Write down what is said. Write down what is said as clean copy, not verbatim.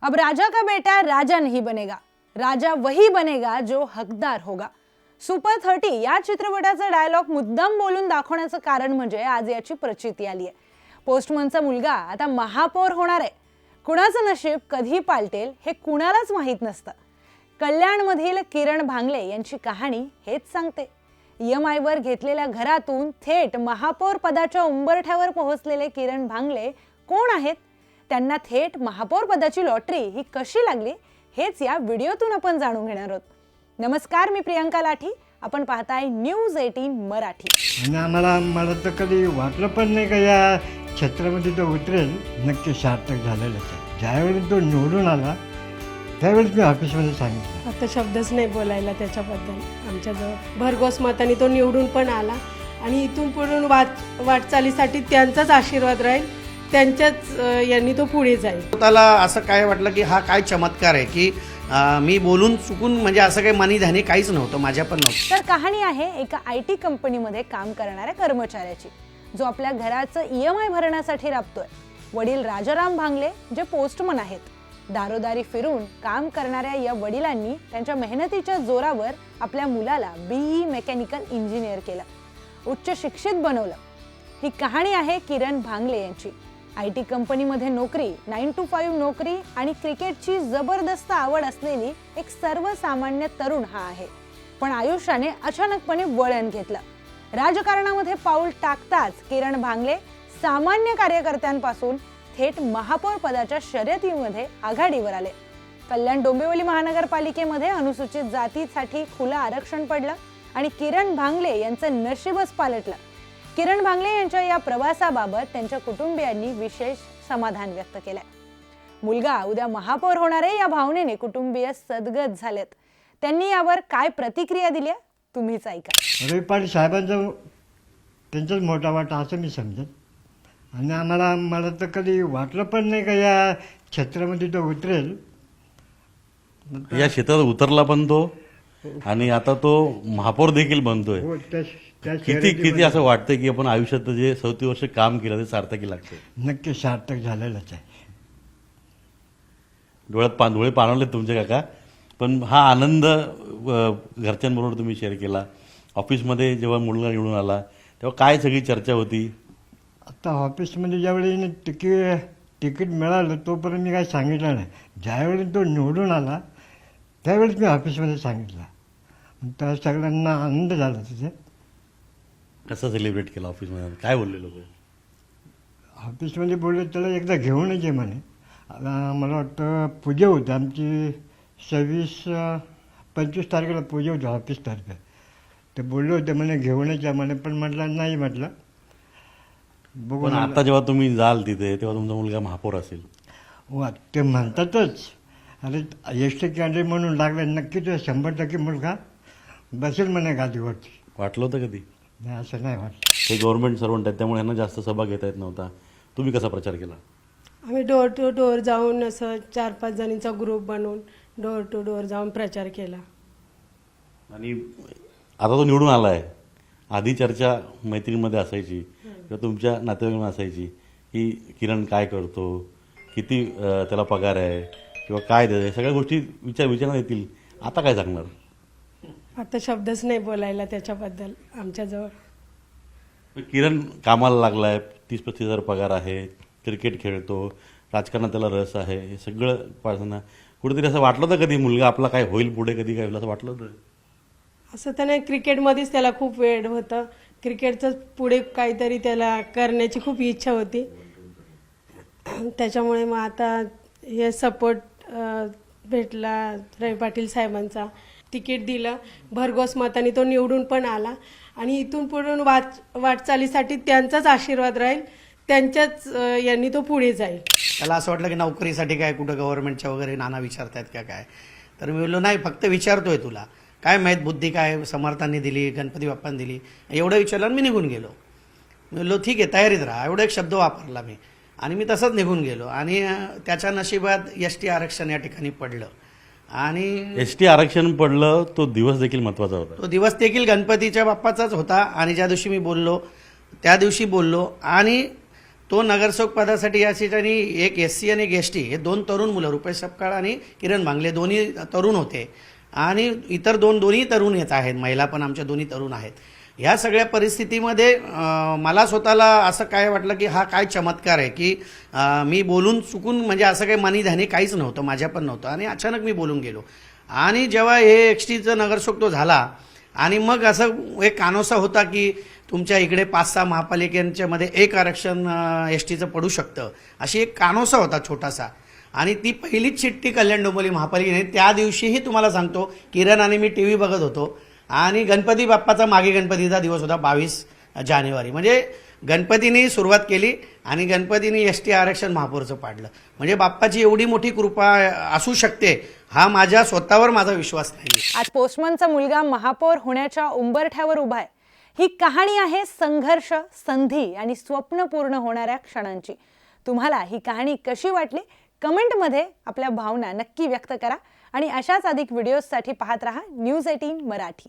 अब राजा का बेटा राजा नहीं बनेगा, राजा वही बनेगा जो हकदार होगा. सुपर 30 या चित्रपटाचा डायलॉग मुद्दाम बोलून दाखवण्याचं कारण म्हणजे आज याची प्रचिती आली आहे. पोस्टमनचा मुलगा आता महापौर होणार आहे. कुणाचं नशीब कधी पालटेल हे कुणालाच माहीत नसतं. कल्याणमधील किरण भांगले यांची कहाणी हेच सांगते. EMI वर घेतलेल्या घरातून थेट महापौर पदाच्या उंबरठ्यावर पोहोचलेले किरण भांगले कोण आहेत? त्यांना थेट महापौर पदाची लॉटरी ही कशी लागली हेच या व्हिडिओतून आपण जाणून घेणार आहोत. नमस्कार, मी प्रियंका लाठी. आपण पाहताय न्यूज 18 मराठी. आणि मला तर कधी वाटलं पण नाही का या क्षेत्रामध्ये तो उतरेल. नक्की सार्थक झालेलंच आहे. ज्यावेळी तो निवडून आला त्यावेळेस मी ऑफिसमध्ये सांगितलं. आता शब्दच नाही बोलायला त्याच्याबद्दल. आमच्याजवळ भरघोस मताने तो निवडून पण आला आणि इथून पुढून वाटचालीसाठी त्यांचाच आशीर्वाद राहील. त्यांच्याच यांनी तो पुढे जाईल. स्वतःला असं काय वाटलं की हा काय चमत्कार आहे की मी बोलून चुकून म्हणजे असं काही मनीधानी काहीच नव्हतं, माझ्या पण नव्हतं. तर कहाणी आहे एका IT कंपनीमध्ये काम करणाऱ्या कर्मचाऱ्याची, जो आपल्या घराचं EMI भरण्यासाठी राबतोय. वडील राजाराम भांगले जे पोस्टमन आहेत. दारोदारी फिरून काम करणाऱ्या या वडिलांनी त्यांच्या मेहनतीच्या जोरावर आपल्या मुलाला BE मेकॅनिकल इंजिनियर केलं, उच्च शिक्षित बनवलं. ही कहाणी आहे किरण भांगले यांची. IT कंपनीमध्ये नोकरी, 9 to 5 नोकरी आणि क्रिकेटची जबरदस्त आवड असलेली एक सर्वसामान्य तरुण हा आहे. पण आयुष्याने अचानकपणे वळण घेतलं. राजकारणामध्ये पाऊल टाकताच किरण भांगले सामान्य कार्यकर्त्यांपासून थेट महापौर पदाच्या शर्यतीमध्ये आघाडीवर आले. कल्याण डोंबिवली महानगरपालिकेमध्ये अनुसूचित जातीसाठी खुलं आरक्षण पडलं आणि किरण भांगले यांचं नशीबच पालटलं. किरण भांगले यांच्या या प्रवासाबाबत त्यांच्या कुटुंबियांनी विशेष समाधान व्यक्त केलंय. मुलगा उद्या महापौर होणार आहे या भावनेने कुटुंबीय सदगत झालेत. त्यांनी यावर काय प्रतिक्रिया दिली तुम्हीच ऐका. रवी पाटील साहेबांचा त्यांचाच मोठा वाटा असं मी समजत. आणि मला तर कधी वाटलं पण नाही का या क्षेत्रामध्ये तो उतरेल. या क्षेत्रात उतरला पण तो आणि आता तो महापौर देखील बनतोय. हो, त्या किती असं वाटतंय की आपण आयुष्यात जे 37 वर्ष काम केलं ते सार्थकी लागतंय. नक्की सार्थक झालेलंच आहे. डोळे पाणवले तुमचे काका. पण हा आनंद घरच्यांबरोबर तुम्ही शेअर केला. ऑफिसमध्ये जेव्हा मुलगा निवडून आला तेव्हा काय सगळी चर्चा होती? आता ऑफिसमध्ये ज्यावेळी तिकीट मिळालं तोपर्यंत मी काही सांगितलं नाही. ज्यावेळी तो निवडून आला त्यावेळेस मी ऑफिसमध्ये सांगितलं. तर सगळ्यांना आनंद झाला तिथे. कसं सेलिब्रेट केलं ऑफिसमध्ये? काय बोलले लोक? ऑफिसमध्ये बोलले त्याला एकदा घेऊनच ये म्हणे. मला वाटतं पूजा होती आमची 25 तारखेला पूजा होती ऑफिसतर्फे. ते बोलले होते म्हणे घेऊनच या म्हणे. पण म्हटलं नाही, म्हटलं बघू. पण आता जेव्हा तुम्ही जाल तिथे तेव्हा तुमचा मुलगा महापौर असेल. हो, ते म्हणतातच. अरे ST कॅन्डिडेट म्हणून लागलं, नक्की तो 100% मुलगा बसेल म्हणे गादीवरती. वाटलं होतं कधी? नाही, असं नाही वाटलं. हे गव्हर्नमेंट सर्वंट आहेत त्यामुळे यांना जास्त सभा घेता येत नव्हता. तुम्ही कसा प्रचार केला? आम्ही डोअर टू डोअर जाऊन असं 4-5 जणींचा ग्रुप बनवून डोअर टू डोअर जाऊन प्रचार केला. आणि आता तो निवडून आला आहे. आधी चर्चा मैत्रिणीमध्ये असायची किंवा तुमच्या नातेवाईकांना असायची की किरण काय करतो, किती त्याला पगार आहे किंवा काय देतं, हे सगळ्या गोष्टी विचारण्यात येतील. आता काय सांगणार? आता शब्दच नाही बोलायला त्याच्याबद्दल. आमच्याजवळ किरण कामाला लागला आहे, 30-35 हजार पगार आहे, क्रिकेट खेळतो, राजकारणात त्याला रस आहे. हे सगळं पाहताना कुठेतरी असं वाटलं होतं कधी मुलगा आपला काय होईल पुढे, कधी काय होईल असं वाटलं होतं? असं त्याने क्रिकेटमध्येच त्याला खूप वेळ होतं. क्रिकेटचं पुढे काहीतरी त्याला करण्याची खूप इच्छा होती. त्याच्यामुळे मग आता हे सपोर्ट भेटला रवी पाटील साहेबांचा. तिकीट दिलं, भरघोस मताने तो निवडून पण आला आणि इथून पुढून वाटचालीसाठी त्यांचाच आशीर्वाद राहील. त्यांच्याच यांनी तो पुढे जाईल. त्याला असं वाटलं की नोकरीसाठी काय कुठं गव्हर्नमेंटच्या वगैरे नाना विचारतायत का काय. तर मी बोललो नाही, फक्त विचारतोय तुला काय माहीत बुद्धी काय समर्थांनी दिली, गणपती बाप्पांनी दिली, एवढं विचारलं आणि मी निघून गेलो. मी बोललो ठीक आहे, तयारीत राहा, एवढा एक शब्द वापरला मी आणि मी तसंच निघून गेलो. आणि त्याच्या नशिबात ST आरक्षण या ठिकाणी पडलं. आणि ST आरक्षण पडलं, तो दिवस देखील महत्त्वाचा होता. तो दिवस देखील गणपतीच्या बाप्पाचाच होता. आणि ज्या दिवशी मी बोललो त्या दिवशी बोललो आणि तो नगरसेवक पदासाठी या ठिकाणी एक SC आणि एक ST हे 2 तरुण मुलं, रुपेश सपकाळ आणि किरण भांगले दोन्ही तरुण होते आणि इतर दोन्ही तरुण येत आहेत, महिला पण आमच्या दोन्ही तरुण आहेत. ह्या सगळ्या परिस्थितीमध्ये मला स्वतःला असं काय वाटलं की हा काय चमत्कार आहे की मी बोलून चुकून, म्हणजे असं काही मनी काहीच नव्हतं, माझ्या पण नव्हतं, आणि अचानक मी बोलून गेलो. आणि जेव्हा हे XTचा नगरसेवक तो झाला आणि मग असं एक कानोसा होता की तुमच्या इकडे 5-6 महापालिकांच्या मध्ये एक आरक्षण STचं पडू शकतं, अशी एक कानोसा होता छोटासा. आणि ती पहिलीच चिठ्ठी कल्याण डोंबिवली महापालिकेने, त्या दिवशीही तुम्हाला सांगतो किरण आणि मी TV बघत होतो आणि गणपती बाप्पाचा मागे गणपतीचा दिवस होता 22 जानेवारी. म्हणजे गणपतीने सुरुवात केली आणि गणपतीने ST आरक्षण महापौरचं पाडलं. म्हणजे बाप्पाची एवढी मोठी कृपा असू शकते हा माझ्या स्वतःवर माझा विश्वास नाही. आज पोस्टमनचा मुलगा महापौर होण्याच्या उंबरठ्यावर उभा आहे. ही कहाणी आहे संघर्ष, संधी आणि स्वप्न पूर्ण होणाऱ्या क्षणांची. तुम्हाला ही कहाणी कशी वाटली कमेंटमध्ये आपल्या भावना नक्की व्यक्त करा आणि अशाच अधिक व्हिडिओजसाठी पाहत रहा News 18 मराठी.